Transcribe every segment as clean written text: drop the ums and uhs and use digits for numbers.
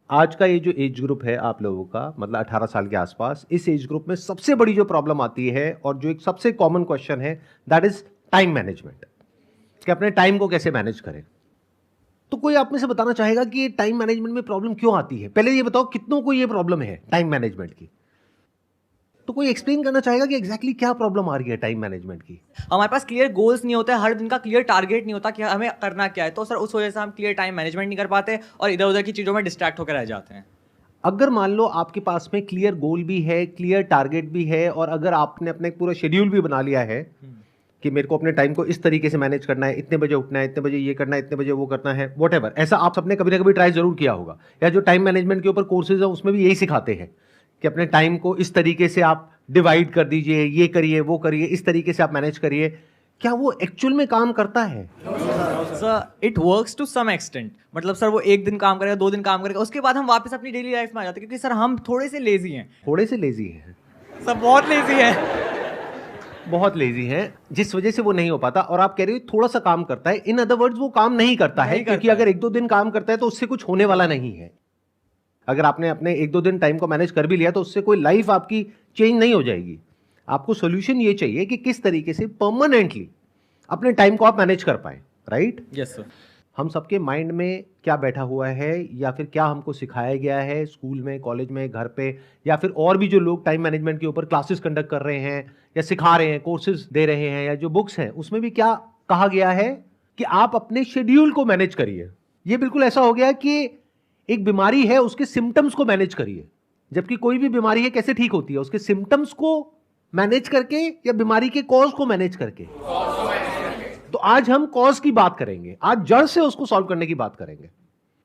आज का ये जो एज ग्रुप है आप लोगों का, मतलब 18 साल के आसपास, इस एज ग्रुप में सबसे बड़ी जो प्रॉब्लम आती है और जो एक सबसे कॉमन क्वेश्चन है, दैट इज टाइम मैनेजमेंट, कि अपने टाइम को कैसे मैनेज करें। तो कोई आप में से बताना चाहेगा कि ये टाइम मैनेजमेंट में प्रॉब्लम क्यों आती है? पहले ये बताओ कितनों को ये प्रॉब्लम है टाइम मैनेजमेंट की? तो कोई एक्सप्लेन करना चाहेगा कि एग्जैक्टली क्या प्रॉब्लम आ रही है टाइम मैनेजमेंट की? हमारे पास क्लियर गोल्स नहीं होते, हर दिन का क्लियर टारगेट नहीं होता कि हमें करना क्या है। तो सर उस वजह से हम क्लियर टाइम मैनेजमेंट नहीं कर पाते और इधर उधर की चीज़ों में डिस्ट्रैक्ट होकर रह जाते हैं। अगर मान लो आपके पास में क्लियर गोल भी है, क्लियर टारगेट भी है, और अगर आपने अपने पूरा शेड्यूल भी बना लिया है कि मेरे को अपने टाइम को इस तरीके से मैनेज करना है, इतने बजे उठना है, इतने बजे ये करना है, इतने बजे वो करना है, व्हाटएवर, ऐसा आप सबने कभी ना कभी ट्राई जरूर किया होगा। या जो टाइम मैनेजमेंट के ऊपर कोर्सेज है उसमें भी यही सिखाते हैं कि अपने टाइम को इस तरीके से आप डिवाइड कर दीजिए, ये करिए वो करिए, इस तरीके से आप मैनेज करिए। क्या वो एक्चुअल में काम करता है? Sir it works to some extent. मतलब सर वो एक दिन काम करेगा, 2 दिन काम करेगा, उसके बाद हम वापस अपनी डेली लाइफ में आ जाते हैं, क्योंकि सर हम थोड़े से लेजी हैं। थोड़े से लेजी है, सर बहुत लेजी है। बहुत लेजी है, जिस वजह से वो नहीं हो पाता। और आप कह रहे हो थोड़ा सा काम करता है, इन अदर वर्ड्स वो काम नहीं करता है, क्योंकि अगर 1-2 दिन काम करता है तो उससे कुछ होने वाला नहीं है। अगर आपने अपने 1-2 दिन टाइम को मैनेज कर भी लिया तो उससे कोई लाइफ आपकी चेंज नहीं हो जाएगी। आपको सोल्यूशन ये चाहिए कि किस तरीके से परमानेंटली अपने टाइम को आप मैनेज कर पाए, राइट? Yes sir. हम सबके माइंड में क्या बैठा हुआ है, या फिर क्या हमको सिखाया गया है स्कूल में, कॉलेज में, घर पे, या फिर और भी जो लोग टाइम मैनेजमेंट के ऊपर क्लासेस कंडक्ट कर रहे हैं या सिखा रहे हैं, कोर्सेज दे रहे हैं, या जो बुक्स हैं उसमें भी क्या कहा गया है कि आप अपने शेड्यूल को मैनेज करिए। ये बिल्कुल ऐसा हो गया कि एक बीमारी है, उसके सिम्टम्स को मैनेज करिए। जबकि कोई भी बीमारी है कैसे ठीक होती है? उसके सिम्टम्स को मैनेज करके या बीमारी के कॉज को मैनेज करके। तो आज हम कॉज की बात करेंगे, आज जड़ से उसको सॉल्व करने की बात करेंगे।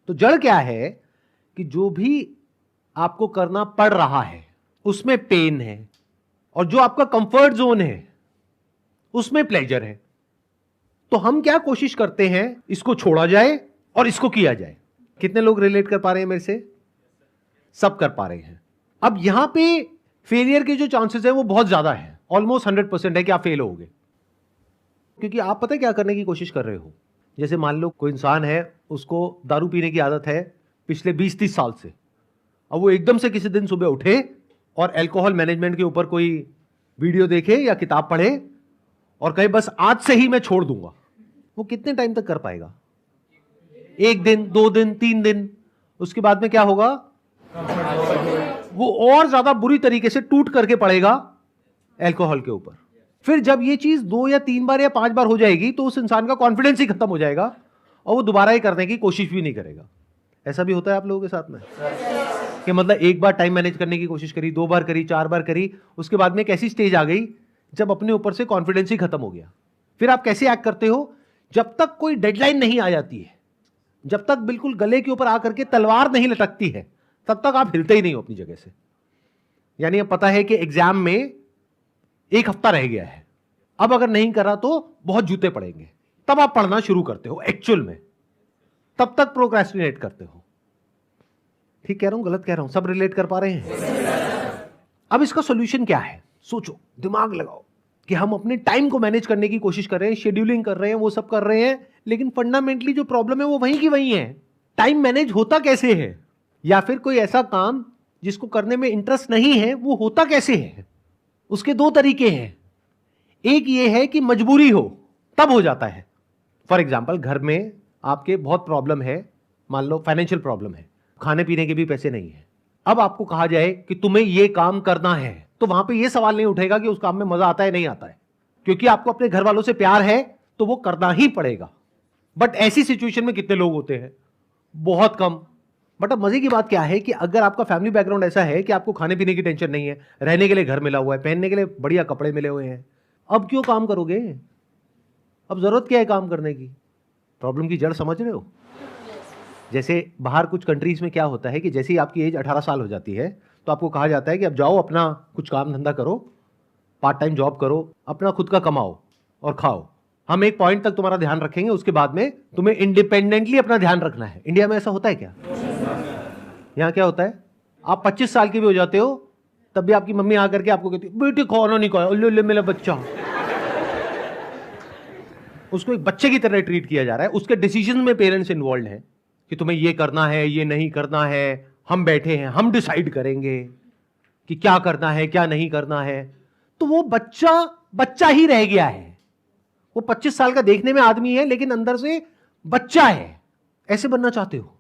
तो जड़ क्या है कि जो भी आपको करना पड़ रहा है उसमें पेन है, और जो आपका कंफर्ट जोन है उसमें प्लेजर है। तो हम क्या कोशिश करते हैं, इसको छोड़ा जाए और इसको किया जाए। कितने लोग रिलेट कर पा रहे हैं मेरे से? सब कर पा रहे हैं। अब यहां पे फेलियर के जो चांसेस है वो बहुत ज्यादा है, ऑलमोस्ट 100% है कि आप फेल होगे। क्योंकि आप पता है क्या करने की कोशिश कर रहे हो? जैसे मान लो कोई इंसान है, उसको दारू पीने की आदत है पिछले 20-30 साल से। अब वो एकदम से किसी दिन सुबह उठे और अल्कोहल मैनेजमेंट के ऊपर कोई वीडियो देखे या किताब पढ़े और कहे बस आज से ही मैं छोड़ दूंगा। वो कितने टाइम तक कर पाएगा? 1 दिन, 2 दिन, 3 दिन। उसके बाद में क्या होगा? वो और ज्यादा बुरी तरीके से टूट करके पड़ेगा अल्कोहल के ऊपर। फिर जब ये चीज 2 या 3 बार या 5 बार हो जाएगी तो उस इंसान का कॉन्फिडेंस ही खत्म हो जाएगा और वो दोबारा ये करने की कोशिश भी नहीं करेगा। ऐसा भी होता है आप लोगों के साथ में कि मतलब एक बार टाइम मैनेज करने की कोशिश करी, 2 बार करी, 4 बार करी, उसके बाद में एक ऐसी स्टेज आ गई जब अपने ऊपर से कॉन्फिडेंस ही खत्म हो गया। फिर आप कैसे एक्ट करते हो? जब तक कोई डेडलाइन नहीं आ जाती है, जब तक बिल्कुल गले के ऊपर आकर के तलवार नहीं लटकती है, तब तक आप हिलते ही नहीं हो अपनी जगह से। यानी अब पता है कि एग्जाम में 1 हफ्ता रह गया है, अब अगर नहीं करा तो बहुत जूते पड़ेंगे, तब आप पढ़ना शुरू करते हो एक्चुअल में। तब तक प्रोक्रेस्टिनेट करते हो। ठीक कह रहा हूं, गलत कह रहा हूं? सब रिलेट कर पा रहे हैं? अब इसका सॉल्यूशन क्या है? सोचो, दिमाग लगाओ कि हम अपने टाइम को मैनेज करने की कोशिश कर रहे हैं, शेड्यूलिंग कर रहे हैं, वो सब कर रहे हैं, लेकिन फंडामेंटली जो प्रॉब्लम है वो वहीं की वहीं है। टाइम मैनेज होता कैसे है? या फिर कोई ऐसा काम जिसको करने में इंटरेस्ट नहीं है वो होता कैसे है? उसके 2 तरीके हैं। एक ये है कि मजबूरी हो तब हो जाता है। फॉर एग्जाम्पल, घर में आपके बहुत प्रॉब्लम है, मान लो फाइनेंशियल प्रॉब्लम है, खाने पीने के भी पैसे नहीं है। अब आपको कहा जाए कि तुम्हें ये काम करना है, तो वहां पे ये सवाल नहीं उठेगा कि उस काम में मजा आता है नहीं आता है, क्योंकि आपको अपने घर वालों से प्यार है तो वो करना ही पड़ेगा। बट ऐसी सिचुएशन में कितने लोग होते हैं? बहुत कम। बट अब मजे की बात क्या है कि अगर आपका फैमिली बैकग्राउंड ऐसा है कि आपको खाने पीने की टेंशन नहीं है, रहने के लिए घर मिला हुआ है, पहनने के लिए बढ़िया कपड़े मिले हुए हैं, अब क्यों काम करोगे? अब जरूरत क्या है काम करने की? प्रॉब्लम की जड़ समझ रहे हो? जैसे बाहर कुछ कंट्रीज में क्या होता है कि जैसे ही आपकी एज 18 साल हो जाती है तो आपको कहा जाता है कि अब जाओ अपना कुछ काम धंधा करो, पार्ट टाइम जॉब करो, अपना खुद का कमाओ और खाओ। हम एक पॉइंट तक तुम्हारा ध्यान रखेंगे, उसके बाद में तुम्हें इंडिपेंडेंटली अपना ध्यान रखना है। इंडिया में ऐसा होता है क्या? यहाँ क्या होता है, आप 25 साल के भी हो जाते हो तब भी आपकी मम्मी आकर के आपको कहती है बेटी खाना नहीं खाया, ले ले मेरा बच्चा। उसको एक बच्चे की तरह ट्रीट किया जा रहा है। उसके डिसीजन में पेरेंट्स इन्वॉल्व हैं कि तुम्हें ये करना है, ये नहीं करना है, हम बैठे हैं, हम डिसाइड करेंगे कि क्या करना है क्या नहीं करना है, तो वो बच्चा ही रह गया है। वो 25 साल का देखने में आदमी है लेकिन अंदर से बच्चा है। ऐसे बनना चाहते हो?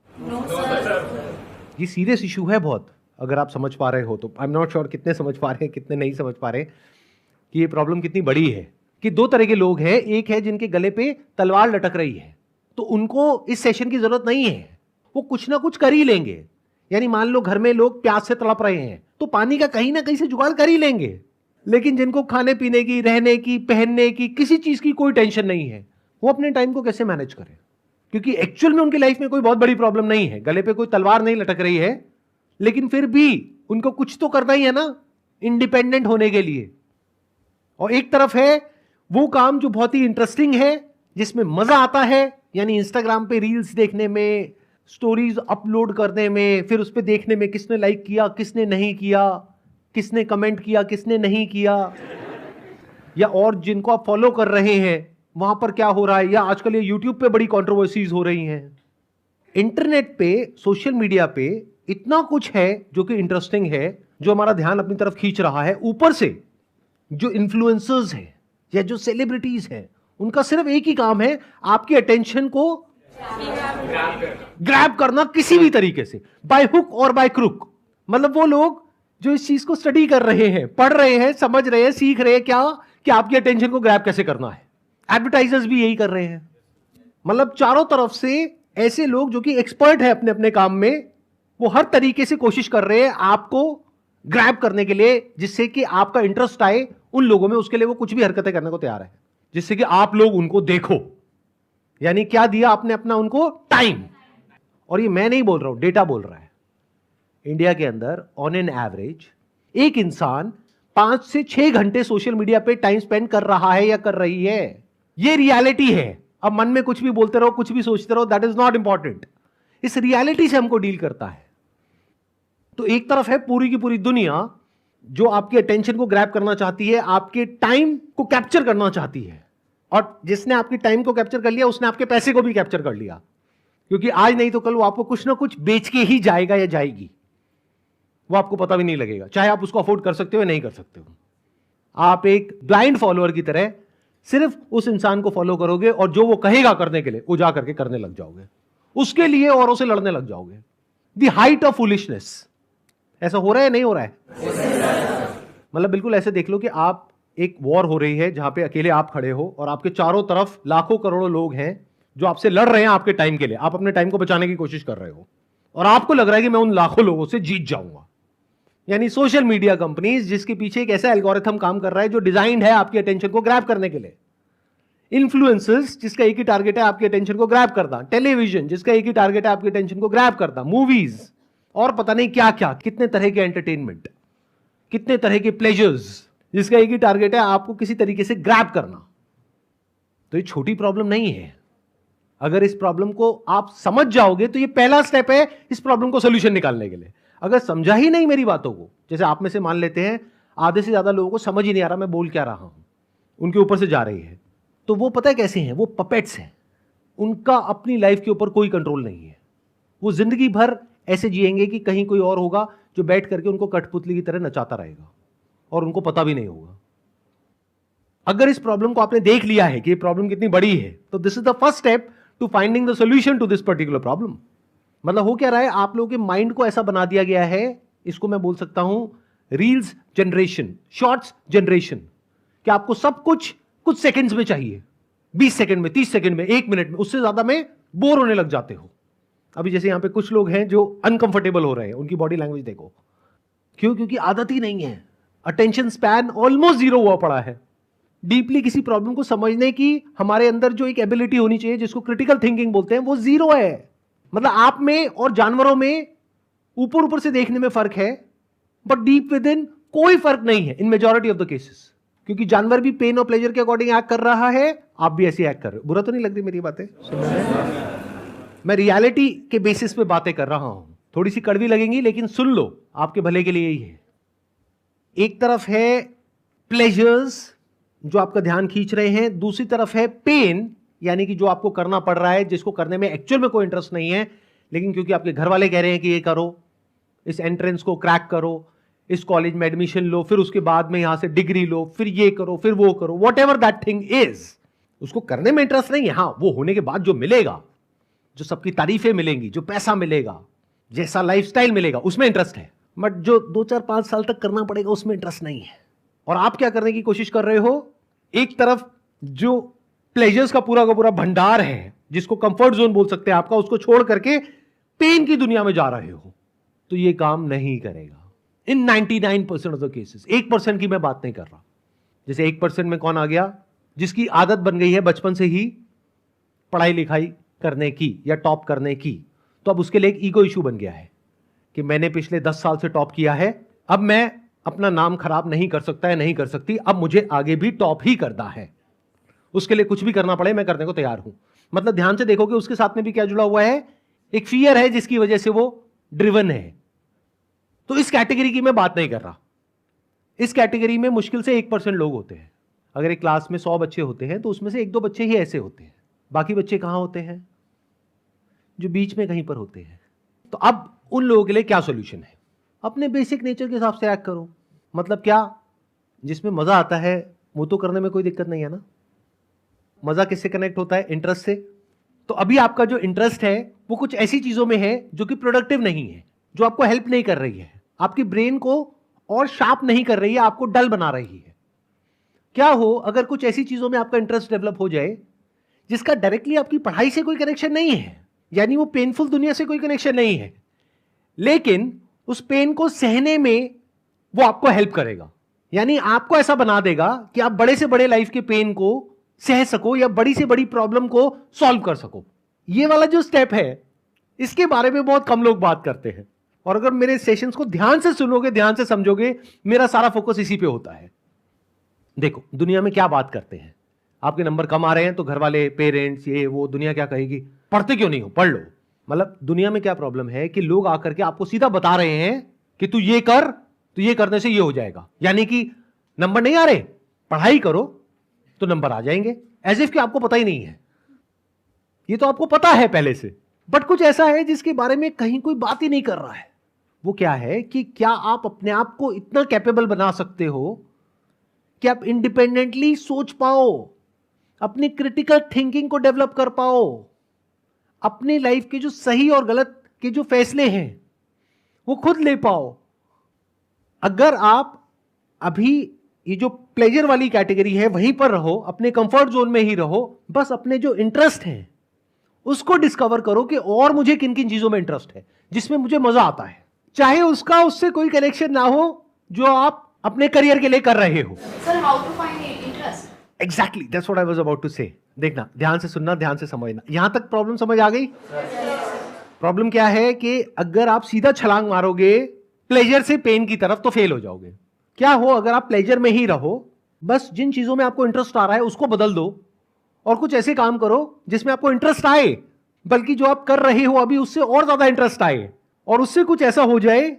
ये सीरियस इशू है बहुत, अगर आप समझ पा रहे हो तो। आई एम नॉट श्योर कितने समझ पा रहे हैं कितने नहीं समझ पा रहे कि ये प्रॉब्लम कितनी बड़ी है। कि दो तरह के लोग हैं, एक है जिनके गले पे तलवार लटक रही है, तो उनको इस सेशन की जरूरत नहीं है, वो कुछ ना कुछ कर ही लेंगे। यानी मान लो घर में लोग प्यास से तड़प रहे हैं तो पानी का कहीं ना कहीं से जुगाड़ कर ही लेंगे। लेकिन जिनको खाने पीने की, रहने की, पहनने की, किसी चीज की कोई टेंशन नहीं है, वो अपने टाइम को कैसे मैनेज करें? क्योंकि एक्चुअल में उनकी लाइफ में कोई बहुत बड़ी प्रॉब्लम नहीं है, गले पे कोई तलवार नहीं लटक रही है, लेकिन फिर भी उनको कुछ तो करना ही है ना इंडिपेंडेंट होने के लिए। और एक तरफ है वो काम जो बहुत ही इंटरेस्टिंग है, जिसमें मजा आता है, यानी इंस्टाग्राम पे रील्स देखने में, स्टोरीज अपलोड करने में, फिर उस पर देखने में किसने लाइक किया किसने नहीं किया, किसने कमेंट किया किसने नहीं किया, या और जिनको आप फॉलो कर रहे हैं वहां पर क्या हो रहा है, या आजकल ये यूट्यूब पे बड़ी कंट्रोवर्सीज हो रही हैं। इंटरनेट पे, सोशल मीडिया पे इतना कुछ है जो कि इंटरेस्टिंग है, जो हमारा ध्यान अपनी तरफ खींच रहा है। ऊपर से जो इन्फ्लुएंसर्स हैं या जो सेलिब्रिटीज हैं, उनका सिर्फ एक ही काम है, आपकी अटेंशन को ग्रैब करना किसी भी तरीके से, बाय हुक और बाय क्रुक। मतलब वो लोग जो इस चीज को स्टडी कर रहे हैं, पढ़ रहे हैं, समझ रहे हैं, सीख रहे हैं क्या कि आपकी अटेंशन को ग्रैब कैसे करना है। एडवर्टाइजर्स भी यही कर रहे हैं। मतलब चारों तरफ से ऐसे लोग जो कि एक्सपर्ट है अपने अपने काम में, वो हर तरीके से कोशिश कर रहे हैं आपको ग्रैब करने के लिए, जिससे कि आपका इंटरेस्ट आए उन लोगों में, उसके लिए वो कुछ भी हरकतें करने को तैयार है, जिससे कि आप लोग उनको देखो। यानी क्या दिया आपने अपना उनको? टाइम। और ये मैं नहीं बोल रहा हूं, डेटा बोल रहा है। इंडिया के अंदर ऑन एन एवरेज एक इंसान 5 से 6 घंटे सोशल मीडिया पे टाइम स्पेंड कर रहा है या कर रही है। ये रियलिटी है। अब मन में कुछ भी बोलते रहो, कुछ भी सोचते रहो, दैट इज नॉट इंपॉर्टेंट। इस रियलिटी से हमको डील करता है। तो एक तरफ है पूरी की पूरी दुनिया जो आपकी अटेंशन को ग्रैब करना चाहती है, आपके टाइम को कैप्चर करना चाहती है, और जिसने आपकी टाइम को कैप्चर कर लिया उसने आपके पैसे को भी कैप्चर कर लिया, क्योंकि आज नहीं तो कल वो आपको कुछ ना कुछ बेच के ही जाएगा या जाएगी। वो आपको पता भी नहीं लगेगा, चाहे आप उसको अफोर्ड कर सकते हो या नहीं कर सकते हो। आप एक ब्लाइंड फॉलोअर की तरह सिर्फ उस इंसान को फॉलो करोगे और जो वो कहेगा करने के लिए वो जा करके करने लग जाओगे, उसके लिए औरों से लड़ने लग जाओगे। The height of foolishness. ऐसा हो रहा है नहीं हो रहा है? मतलब बिल्कुल ऐसे देख लो कि आप, एक वॉर हो रही है जहां पे अकेले आप खड़े हो और आपके चारों तरफ लाखों करोड़ों लोग हैं जो आपसे लड़ रहे हैं आपके टाइम के लिए। आप अपने टाइम को बचाने की कोशिश कर रहे हो और आपको लग रहा है कि मैं उन लाखों लोगों से जीत जाऊंगा। यानी सोशल मीडिया कंपनीज जिसके पीछे एक ऐसा एल्गोरिथम काम कर रहा है जो डिजाइंड है आपकी अटेंशन को ग्रैब करने के लिए। इन्फ्लुएंसर्स जिसका एक ही टारगेट है आपकी अटेंशन को ग्रैब करना। टेलीविजन जिसका एक ही टारगेट है आपकी अटेंशन को ग्रैब करना। मूवीज और पता नहीं क्या क्या, कितने तरह के एंटरटेनमेंट, कितने तरह के प्लेजर्स जिसका एक ही टारगेट है आपको किसी तरीके से ग्रैब करना। तो ये छोटी प्रॉब्लम नहीं है। अगर इस प्रॉब्लम को आप समझ जाओगे तो ये पहला स्टेप है इस प्रॉब्लम को सोल्यूशन निकालने के लिए। अगर समझा ही नहीं मेरी बातों को, जैसे आप में से मान लेते हैं आधे से ज्यादा लोगों को समझ ही नहीं आ रहा मैं बोल क्या रहा हूं, उनके ऊपर से जा रही है, तो वो पता है कैसे हैं? वो पपेट्स हैं। उनका अपनी लाइफ के ऊपर कोई कंट्रोल नहीं है। वो जिंदगी भर ऐसे जिएंगे कि कहीं कोई और होगा जो बैठ करके उनको कठपुतली की तरह नचाता रहेगा और उनको पता भी नहीं होगा। अगर इस प्रॉब्लम को आपने देख लिया है कि ये प्रॉब्लम कितनी बड़ी है, तो this is the first step to finding the solution to this particular problem. मतलब हो क्या रहा है, आप लोगों के माइंड को ऐसा बना दिया गया है, इसको मैं बोल सकता हूं रील्स जनरेशन, शॉर्ट्स जनरेशन, कि आपको सब कुछ कुछ सेकंड्स में चाहिए, 20 सेकंड में, 30 सेकंड में, 1 मिनट में, उससे ज्यादा में बोर होने लग जाते हो। अभी जैसे यहां पे कुछ लोग हैं जो अनकंफर्टेबल हो रहे हैं, उनकी बॉडी लैंग्वेज देखो। क्यों? क्योंकि आदत ही नहीं है। अटेंशन स्पैन ऑलमोस्ट 0 हुआ पड़ा है। डीपली किसी प्रॉब्लम को समझने की हमारे अंदर जो एक एबिलिटी होनी चाहिए, जिसको क्रिटिकल थिंकिंग बोलते हैं, वो 0 है। मतलब आप में और जानवरों में ऊपर ऊपर से देखने में फर्क है, बट डीप विद इन कोई फर्क नहीं है इन मेजॉरिटी ऑफ द केसेस। क्योंकि जानवर भी पेन और प्लेजर के अकॉर्डिंग एक्ट कर रहा है, आप भी ऐसे एक्ट कर रहे हो। बुरा तो नहीं लग रही मेरी बातें? मैं रियलिटी के बेसिस पे बातें कर रहा हूं, थोड़ी सी कड़वी लगेंगी लेकिन सुन लो, आपके भले के लिए ही है। एक तरफ है प्लेजर्स जो आपका ध्यान खींच रहे हैं, दूसरी तरफ है पेन, यानी कि जो आपको करना पड़ रहा है, जिसको करने में एक्चुअल में कोई इंटरेस्ट नहीं है, लेकिन क्योंकि आपके घर वाले कह रहे हैं कि ये करो, इस एंट्रेंस को क्रैक करो, इस कॉलेज में एडमिशन लो, फिर उसके बाद में यहां से डिग्री लो, फिर ये करो, फिर वो करो, what ever that thing is, उसको करने में इंटरेस्ट नहीं है। हां, वो होने के बाद जो मिलेगा, जो सबकी तारीफें मिलेंगी, जो पैसा मिलेगा, जैसा लाइफस्टाइल मिलेगा, उसमें इंटरेस्ट है। बट जो 2-4-5 साल तक करना पड़ेगा उसमें इंटरेस्ट नहीं है। और आप क्या करने की कोशिश कर रहे हो? एक तरफ जो प्लेजर्स का पूरा भंडार है, जिसको कंफर्ट जोन बोल सकते हैं आपका, उसको छोड़ करके पेन की दुनिया में जा रहे हो, तो ये काम नहीं करेगा इन 99% ऑफ द केसेस। 1% की मैं बात नहीं कर रहा। जैसे 1% में कौन आ गया? जिसकी आदत बन गई है बचपन से ही पढ़ाई लिखाई करने की या टॉप करने की, तो अब उसके लिए एक ईगो इशू बन गया है कि मैंने पिछले 10 साल से टॉप किया है, अब मैं अपना नाम खराब नहीं कर सकता है, नहीं कर सकती, अब मुझे आगे भी टॉप ही करना है। उसके लिए कुछ भी करना पड़े मैं करने को तैयार हूं। मतलब ध्यान से देखोगे उसके साथ में भी क्या जुड़ा हुआ है? एक फियर है जिसकी वजह से वो ड्रिवन है। तो इस कैटेगरी की मैं बात नहीं कर रहा। इस कैटेगरी में मुश्किल से 1% लोग होते हैं। अगर एक क्लास में 100 बच्चे होते हैं तो उसमें से 1-2 बच्चे ही ऐसे होते हैं। बाकी बच्चे कहां होते हैं? जो बीच में कहीं पर होते हैं। तो अब उन लोगों के लिए क्या सॉल्यूशन है? अपने बेसिक नेचर के हिसाब से एक्ट करो। मतलब क्या? जिसमें मजा आता है वो तो करने में कोई दिक्कत नहीं है ना। मजा किससे कनेक्ट होता है? इंटरेस्ट से। तो अभी आपका जो इंटरेस्ट है वो कुछ ऐसी चीजों में है जो कि प्रोडक्टिव नहीं है, जो आपको हेल्प नहीं कर रही है, आपकी ब्रेन को और शार्प नहीं कर रही है, आपको डल बना रही है। क्या हो अगर कुछ ऐसी चीजों में आपका इंटरेस्ट डेवलप हो जाए जिसका डायरेक्टली आपकी पढ़ाई से कोई कनेक्शन नहीं है, यानी वो पेनफुल दुनिया से कोई कनेक्शन नहीं है, लेकिन उस पेन को सहने में वो आपको हेल्प करेगा। यानी आपको ऐसा बना देगा कि आप बड़े से बड़े लाइफ के पेन को सह सको या बड़ी से बड़ी प्रॉब्लम को सॉल्व कर सको। ये वाला जो स्टेप है इसके बारे में बहुत कम लोग बात करते हैं। और अगर मेरे सेशंस को ध्यान से सुनोगे, ध्यान से समझोगे, मेरा सारा फोकस इसी पे होता है। देखो दुनिया में क्या बात करते हैं, आपके नंबर कम आ रहे हैं तो घर वाले, पेरेंट्स, ये वो, दुनिया क्या कहेगी? पढ़ते क्यों नहीं हो? पढ़ लो। मतलब दुनिया में क्या प्रॉब्लम है कि लोग आकर के आपको सीधा बता रहे हैं कि तू ये कर, तो ये करने से ये हो जाएगा। यानी कि नंबर नहीं आ रहे, पढ़ाई करो तो नंबर आ जाएंगे। एज इफ कि आपको पता ही नहीं है। ये तो आपको पता है पहले से, बट कुछ ऐसा है जिसके बारे में कहीं कोई बात ही नहीं कर रहा है। वो क्या है कि क्या आप अपने आप को इतना कैपेबल बना सकते हो कि आप इंडिपेंडेंटली सोच पाओ, अपनी क्रिटिकल थिंकिंग को डेवलप कर पाओ, अपनी लाइफ के जो सही और गलत के जो फैसले हैं वो खुद ले पाओ। अगर आप अभी ये जो प्लेजर वाली कैटेगरी है वहीं पर रहो, अपने कंफर्ट जोन में ही रहो, बस अपने जो इंटरेस्ट हैं उसको डिस्कवर करो कि और मुझे किन किन चीजों में इंटरेस्ट है, जिसमें मुझे मजा आता है, चाहे उसका उससे कोई कनेक्शन ना हो जो आप अपने करियर के लिए कर रहे हो। Sir, how to find interest? Exactly, that's what I was about to say. देखना, ध्यान से सुनना, ध्यान से समझना। यहां तक प्रॉब्लम समझ आ गई? प्रॉब्लम क्या है कि अगर आप सीधा छलांग मारोगे प्लेजर से पेन की तरफ तो फेल हो जाओगे। क्या हो अगर आप प्लेजर में ही रहो, बस जिन चीजों में आपको इंटरेस्ट आ रहा है उसको बदल दो और कुछ ऐसे काम करो जिसमें आपको इंटरेस्ट आए, बल्कि जो आप कर रहे हो अभी उससे और ज्यादा इंटरेस्ट आए, और उससे कुछ ऐसा हो जाए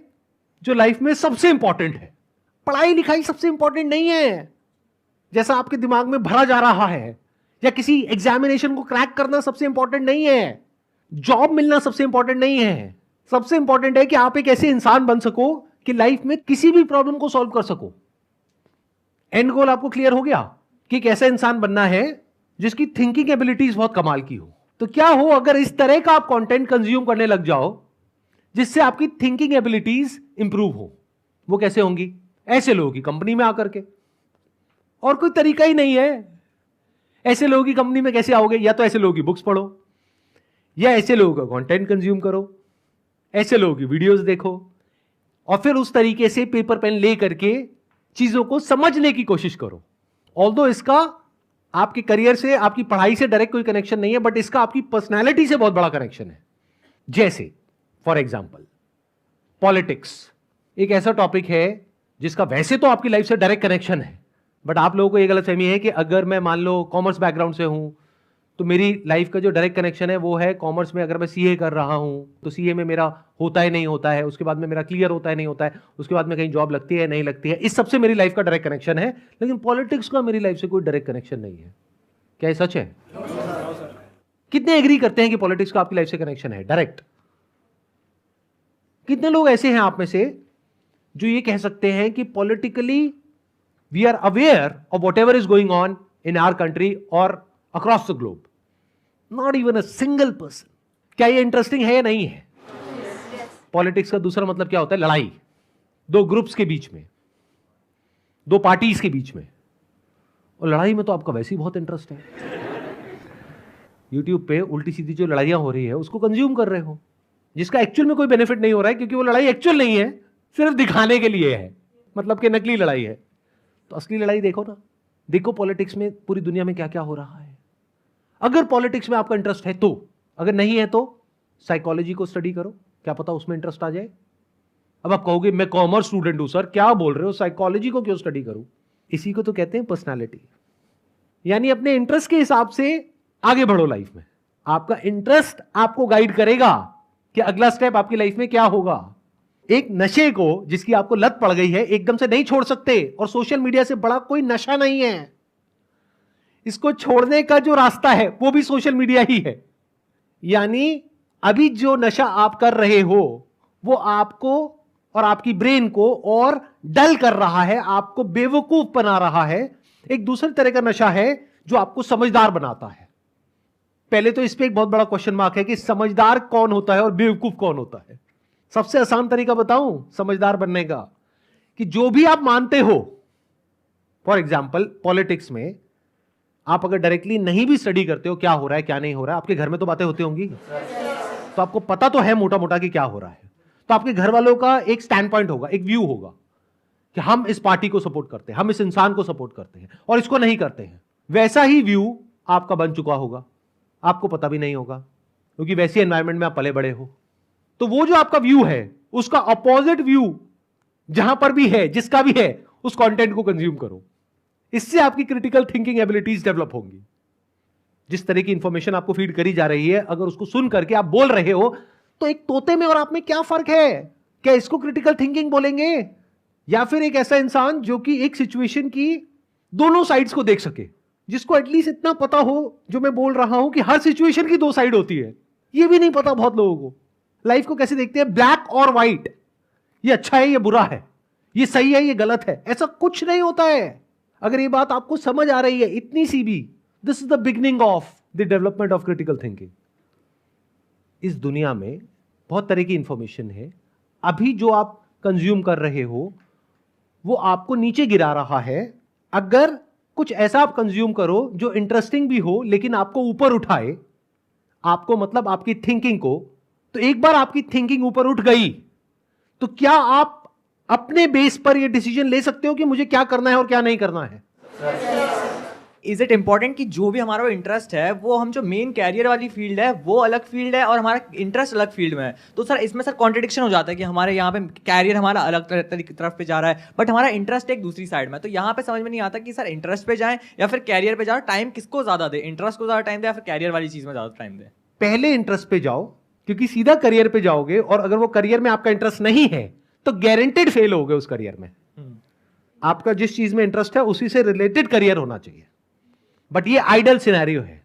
जो लाइफ में सबसे इंपॉर्टेंट है। पढ़ाई लिखाई सबसे इंपॉर्टेंट नहीं है जैसा आपके दिमाग में भरा जा रहा है, या किसी एग्जामिनेशन को क्रैक करना सबसे इंपॉर्टेंट नहीं है, जॉब मिलना सबसे इंपॉर्टेंट नहीं है। सबसे इंपॉर्टेंट है कि आप एक ऐसे इंसान बन सको कि लाइफ में किसी भी प्रॉब्लम को सॉल्व कर सको। एंड गोल आपको क्लियर हो गया कि एक ऐसा इंसान बनना है जिसकी थिंकिंग एबिलिटीज बहुत कमाल की हो। तो क्या हो अगर इस तरह का आप कंटेंट कंज्यूम करने लग जाओ जिससे आपकी थिंकिंग एबिलिटीज इंप्रूव हो? वो कैसे होंगी? ऐसे लोगों की कंपनी में आकर के, और कोई तरीका ही नहीं है। ऐसे लोगों की कंपनी में कैसे आओगे? या तो ऐसे लोगों की बुक्स पढ़ो, या ऐसे लोगों का कंटेंट कंज्यूम करो, ऐसे लोगों की वीडियोस देखो, और फिर उस तरीके से पेपर पेन ले करके चीजों को समझने की कोशिश करो। ऑल्दो इसका आपके करियर से, आपकी पढ़ाई से डायरेक्ट कोई कनेक्शन नहीं है, बट इसका आपकी पर्सनैलिटी से बहुत बड़ा कनेक्शन है। जैसे फॉर एग्जाम्पल पॉलिटिक्स एक ऐसा टॉपिक है जिसका वैसे तो आपकी लाइफ से डायरेक्ट कनेक्शन है, बट आप लोगों को यह गलतफहमी है कि अगर मैं मान लो कॉमर्स बैकग्राउंड से हूं तो मेरी लाइफ का जो डायरेक्ट कनेक्शन है वो है कॉमर्स में। अगर मैं सीए कर रहा हूं तो सीए में मेरा होता है नहीं होता है, उसके बाद में मेरा क्लियर होता है नहीं होता है, उसके बाद में कहीं जॉब लगती है नहीं लगती है, इस सबसे मेरी लाइफ का डायरेक्ट कनेक्शन है। लेकिन पॉलिटिक्स का मेरी लाइफ से कोई डायरेक्ट कनेक्शन नहीं है। क्या ये सच है? कितने एग्री करते हैं कि पॉलिटिक्स का आपकी लाइफ से कनेक्शन है डायरेक्ट? कितने लोग ऐसे हैं आप में से जो ये कह सकते हैं कि politically we are aware of whatever is going on in our country और across the globe? Not even a single person. क्या ये इंटरेस्टिंग है या नहीं है? पॉलिटिक्स का दूसरा मतलब क्या होता है? लड़ाई, दो ग्रुप्स के बीच में, दो पार्टीज के बीच में। और लड़ाई में तो आपका वैसे ही बहुत इंटरेस्ट है। यूट्यूब पे उल्टी सीधी जो लड़ाइयां हो रही है उसको कंज्यूम कर रहे हो, जिसका एक्चुअल में कोई बेनिफिट नहीं हो रहा है, क्योंकि वो लड़ाई एक्चुअल नहीं है, सिर्फ दिखाने के लिए है, मतलब कि नकली लड़ाई है। तो असली लड़ाई देखो ना, देखो पॉलिटिक्स में पूरी दुनिया में क्या क्या हो रहा है। अगर पॉलिटिक्स में आपका इंटरेस्ट है तो, अगर नहीं है तो साइकोलॉजी को स्टडी करो, क्या पता उसमें इंटरेस्ट आ जाए। अब आप कहोगे मैं कॉमर्स स्टूडेंट हूं सर, क्या बोल रहे हो, साइकोलॉजी को क्यों स्टडी करूं? इसी को तो कहते हैं पर्सनालिटी, यानी अपने इंटरेस्ट के हिसाब से आगे बढ़ो लाइफ में। आपका इंटरेस्ट आपको गाइड करेगा कि अगला स्टेप आपकी लाइफ में क्या होगा। एक नशे को जिसकी आपको लत पड़ गई है एकदम से नहीं छोड़ सकते, और सोशल मीडिया से बड़ा कोई नशा नहीं है। इसको छोड़ने का जो रास्ता है वो भी सोशल मीडिया ही है। यानी अभी जो नशा आप कर रहे हो वो आपको और आपकी ब्रेन को और डल कर रहा है, आपको बेवकूफ बना रहा है। एक दूसरे तरह का नशा है जो आपको समझदार बनाता है। पहले तो इस पे एक बहुत बड़ा क्वेश्चन मार्क है कि समझदार कौन होता है और बेवकूफ कौन होता है। सबसे आसान तरीका बताऊं समझदार बनने का, कि जो भी आप मानते हो, फॉर एग्जाम्पल पॉलिटिक्स में आप अगर डायरेक्टली नहीं भी स्टडी करते हो क्या हो रहा है क्या नहीं हो रहा है, आपके घर में तो बातें होती होंगी, तो आपको पता तो है मोटा मोटा कि क्या हो रहा है। तो आपके घर वालों का एक स्टैंड पॉइंट होगा, एक व्यू होगा कि हम इस पार्टी को सपोर्ट करते हैं, हम इस इंसान को सपोर्ट करते हैं और इसको नहीं करते हैं। वैसा ही व्यू आपका बन चुका होगा, आपको पता भी नहीं होगा, क्योंकि वैसी एनवायरनमेंट में आप पले बड़े हो। तो वो जो आपका व्यू है उसका अपोजिट व्यू जहां पर भी है, जिसका भी है, उस कंटेंट को कंज्यूम करो। इससे आपकी क्रिटिकल थिंकिंग एबिलिटीज डेवलप होंगी। जिस तरह की इंफॉर्मेशन आपको फीड करी जा रही है, अगर उसको सुन करके आप बोल रहे हो तो एक तोते में और आप में क्या फर्क है? क्या इसको क्रिटिकल थिंकिंग बोलेंगे, या फिर एक ऐसा इंसान जो कि एक सिचुएशन की दोनों साइड्स को देख सके, जिसको एटलीस्ट इतना पता हो जो मैं बोल रहा हूं कि हर सिचुएशन की दो साइड होती है। ये भी नहीं पता बहुत लोगों को। लाइफ को कैसे देखते हैं, ब्लैक और व्हाइट, ये अच्छा है ये बुरा है, ये सही है ये गलत है, ऐसा कुछ नहीं होता है। अगर ये बात आपको समझ आ रही है इतनी सी भी, this is the beginning of the development of critical thinking. इस दुनिया में बहुत तरह की इंफॉर्मेशन है, अभी जो आप कंज्यूम कर रहे हो वो आपको नीचे गिरा रहा है। अगर कुछ ऐसा आप कंज्यूम करो जो इंटरेस्टिंग भी हो लेकिन आपको ऊपर उठाए, आपको मतलब आपकी थिंकिंग को, तो एक बार आपकी थिंकिंग ऊपर उठ गई तो क्या आप अपने बेस पर यह डिसीजन ले सकते हो कि मुझे क्या करना है और क्या नहीं करना है। इज इट इंपॉर्टेंट कि जो भी हमारा इंटरेस्ट है वो हम जो मेन कैरियर वाली फील्ड है वो अलग फील्ड है और हमारा इंटरेस्ट अलग फील्ड में है, तो सर इसमें सर कॉन्ट्रडिक्शन हो जाता है कि हमारे यहाँ पे कैरियर हमारा अलग तरफ पे जा रहा है बट हमारा इंटरेस्ट एक दूसरी साइड में। तो यहाँ पे समझ में नहीं आता कि सर इंटरेस्ट पे जाएं या फिर कैरियर पे जाओ, टाइम किसको ज्यादा दे, इंटरेस्ट को ज्यादा टाइम दे या फिर कैरियर वाली चीज में ज्यादा टाइम दे। पहले इंटरेस्ट पे जाओ, क्योंकि सीधा करियर पे जाओगे और अगर वो करियर में आपका इंटरेस्ट नहीं है तो गारंटेड फेल होगे उस करियर में। आपका जिस चीज में इंटरेस्ट है उसी से रिलेटेड करियर होना चाहिए। बट ये आइडल सिनेरियो है,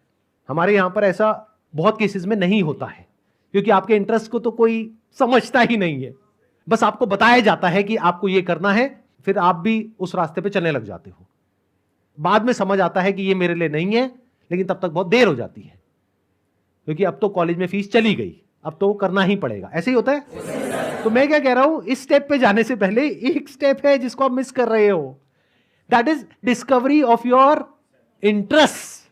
हमारे यहां पर ऐसा बहुत केसेस में नहीं होता है, क्योंकि आपके इंटरेस्ट को तो कोई समझता ही नहीं है। बस आपको बताया जाता है कि आपको ये करना है, फिर आप भी उस रास्ते पे चलने लग जाते हो। बाद में समझ आता है कि ये मेरे लिए नहीं है, लेकिन तब तक बहुत देर हो जाती है, क्योंकि अब तो कॉलेज में फीस चली गई, अब तो वो करना ही पड़ेगा। ऐसे ही होता है। तो मैं क्या कह रहा हूं, इस स्टेप पे जाने से पहले एक स्टेप है जिसको आप मिस कर रहे हो, that is discovery of your interest.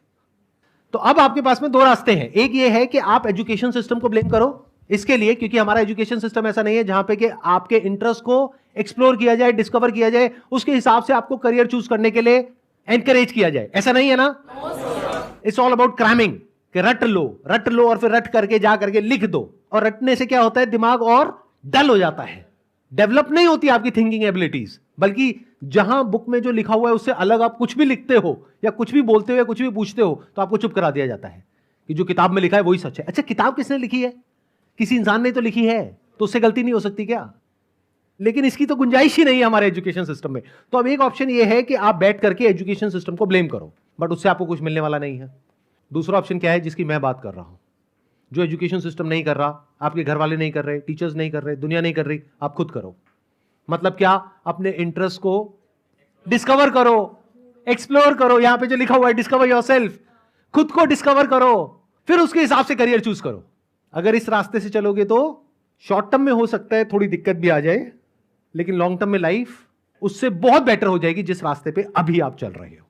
तो अब आपके पास में दो रास्ते हैं। एक ये है कि आप एजुकेशन सिस्टम को ब्लेम करो इसके लिए, क्योंकि हमारा एजुकेशन सिस्टम ऐसा नहीं है जहां पे कि आपके इंटरेस्ट को एक्सप्लोर किया जाए, डिस्कवर किया जाए, उसके हिसाब से आपको करियर चूज करने के लिए एनकरेज किया जाए। ऐसा नहीं है ना। इट्स ऑल अबाउट क्रैमिंग, कि रट लो और फिर रट करके जा करके लिख दो, और रटने से क्या होता है, दिमाग और डल हो जाता है, डेवलप नहीं होती आपकी थिंकिंग एबिलिटीज। बल्कि जहां बुक में जो लिखा हुआ है उससे अलग आप कुछ भी लिखते हो या कुछ भी बोलते हो या कुछ भी पूछते हो तो आपको चुप करा दिया जाता है कि जो किताब में लिखा है वही सच है। अच्छा, किताब किसने लिखी है? किसी इंसान ने तो लिखी है, तो उससे गलती नहीं हो सकती क्या? लेकिन इसकी तो गुंजाइश ही नहीं है हमारे एजुकेशन सिस्टम में। तो अब एक ऑप्शन ये है कि आप बैठ करके एजुकेशन सिस्टम को ब्लेम करो, बट उससे आपको कुछ मिलने वाला नहीं है। दूसरा ऑप्शन क्या है जिसकी मैं बात कर रहा हूं, जो एजुकेशन सिस्टम नहीं कर रहा, आपके घर वाले नहीं कर रहे, टीचर्स नहीं कर रहे, दुनिया नहीं कर रही, आप खुद करो। मतलब क्या? अपने इंटरेस्ट को डिस्कवर करो, एक्सप्लोर करो। यहां पे जो लिखा हुआ है डिस्कवर योरसेल्फ, खुद को डिस्कवर करो, फिर उसके हिसाब से करियर चूज करो। अगर इस रास्ते से चलोगे तो शॉर्ट टर्म में हो सकता है थोड़ी दिक्कत भी आ जाए, लेकिन लॉन्ग टर्म में लाइफ उससे बहुत बेटर हो जाएगी जिस रास्ते पे अभी आप चल रहे हो।